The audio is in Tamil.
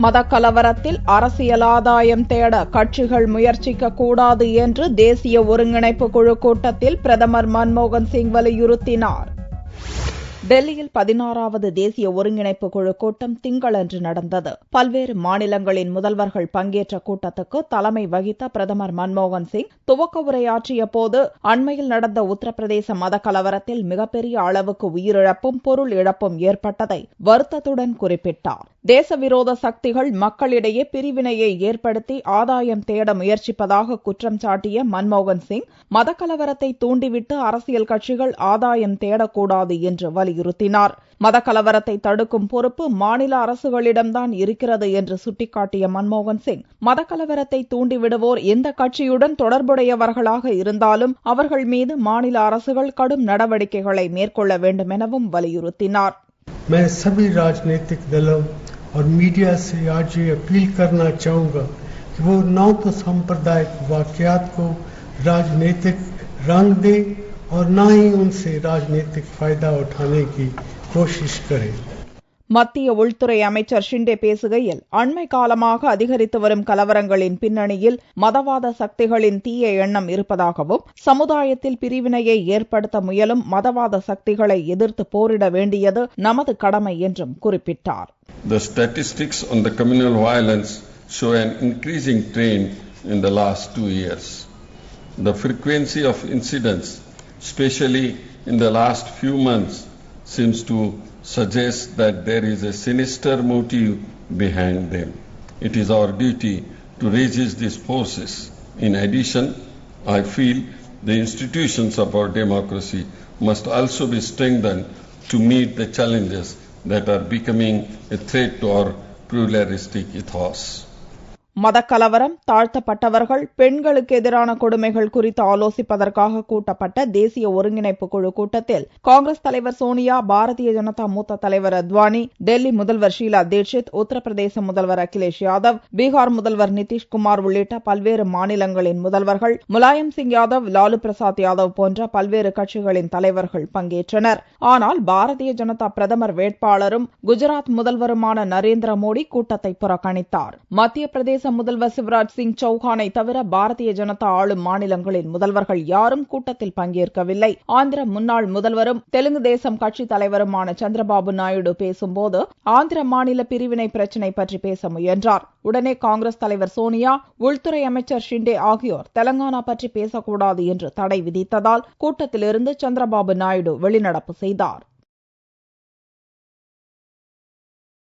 மத கலவரத்தில் அரசியல் ஆதாயம் தேட கட்சிகள் முயற்சிக்க கூடாது என்று தேசிய ஒருங்கிணைப்பு குழு கூட்டத்தில் பிரதமர் மன்மோகன் சிங் வலியுறுத்தினார். டெல்லியில் 16வது தேசிய ஒருங்கிணைப்பு குழு கூட்டம் திங்களன்று நடந்தது. பல்வேறு மாநிலங்களின் முதல்வர்கள் பங்கேற்ற கூட்டத்துக்கு தலைமை வகித்த பிரதமர் மன்மோகன் சிங் துவக்க உரையாற்றிய போது அண்மையில் நடந்த உத்தரப்பிரதேச மத கலவரத்தில் மிகப்பெரிய அளவுக்கு உயிரிழப்பும் பொருள் இழப்பும் ஏற்பட்டதை வருத்தத்துடன் குறிப்பிட்டார். தேசவிரோத சக்திகள் மக்களிடையே பிரிவினையை ஏற்படுத்தி ஆதாயம் தேட முயற்சிப்பதாக குற்றம் சாட்டிய மன்மோகன் சிங் மத கலவரத்தை தூண்டிவிட்டு அரசியல் கட்சிகள் ஆதாயம் தேடக்கூடாது என்று வலியுறுத்தினார். மத கலவரத்தை தடுக்கும் பொறுப்பு மாநில அரசுகளிடம்தான் இருக்கிறது என்று சுட்டிக்காட்டிய மன்மோகன் சிங் மத கலவரத்தை தூண்டிவிடுவோர் எந்த கட்சியுடன் தொடர்புடையவர்களாக இருந்தாலும் அவர்கள் மீது மாநில அரசுகள் கடும் நடவடிக்கைகளை மேற்கொள்ள வேண்டும் எனவும் வலியுறுத்தினார். मैं सभी राजनीतिक दलों और मीडिया से आज ये अपील करना चाहूंगा कि वो न तो सांप्रदायिक वाकयात को राजनीतिक रंग दे और न ही उनसे राजनीतिक फायदा उठाने की कोशिश करें. மத்திய உள்துறை அமைச்சர் ஷிண்டே பேசுகையில் அண்மை காலமாக அதிகரித்து வரும் கலவரங்களின் பின்னணியில் மதவாத சக்திகளின் தீய எண்ணம் இருப்பதாகவும் சமுதாயத்தில் பிரிவினையை ஏற்படுத்த முயலும் மதவாத சக்திகளை எதிர்த்து போரிட வேண்டியது நமது கடமை என்றும் குறிப்பிட்டார். The statistics on the communal violence show an increasing trend in the last 2 years. The frequency of incidents, especially in the last few months, seems to suggest that there is a sinister motive behind them. It is our duty to resist these forces. In addition, I feel the institutions of our democracy must also be strengthened to meet the challenges that are becoming a threat to our pluralistic ethos. மதக்கலவரம், தாழ்த்தப்பட்டவர்கள், பெண்களுக்கு எதிரான கொடுமைகள் குறித்து ஆலோசிப்பதற்காக கூட்டப்பட்ட தேசிய ஒருங்கிணைப்பு குழு கூட்டத்தில் காங்கிரஸ் தலைவர் சோனியா, பாரதிய ஜனதா மூத்த தலைவர் அத்வானி, டெல்லி முதல்வர் ஷீலா தீட்சித், உத்தரப்பிரதேச முதல்வர் அகிலேஷ் யாதவ், பீகார் முதல்வர் நிதிஷ்குமார் உள்ளிட்ட பல்வேறு மாநிலங்களின் முதல்வர்கள், முலாயம் சிங் யாதவ், லாலு பிரசாத் யாதவ் போன்ற பல்வேறு கட்சிகளின் தலைவர்கள் பங்கேற்றனர். ஆனால் பாரதிய ஜனதா பிரதமர் வேட்பாளரும் குஜராத் முதல்வருமான நரேந்திர மோடி கூட்டத்தை புறக்கணித்தார். மத்திய பிரதேச முதல்வர் சிவராஜ் சிங் சௌஹானை தவிர பாரதிய ஜனதா ஆளும் மாநிலங்களின் முதல்வர்கள் யாரும் கூட்டத்தில் பங்கேற்கவில்லை. ஆந்திர முன்னாள் முதல்வரும் தெலுங்கு தேசம் கட்சி தலைவருமான சந்திரபாபு நாயுடு பேசும்போது ஆந்திர மாநில பிரிவினை பிரச்சினை பற்றி பேச முயன்றார். உடனே காங்கிரஸ் தலைவர் சோனியா, உள்துறை அமைச்சர் ஷிண்டே ஆகியோர் தெலங்கானா பற்றி பேசக்கூடாது என்று தடை விதித்ததால் கூட்டத்திலிருந்து சந்திரபாபு நாயுடு வெளிநடப்பு செய்தார்.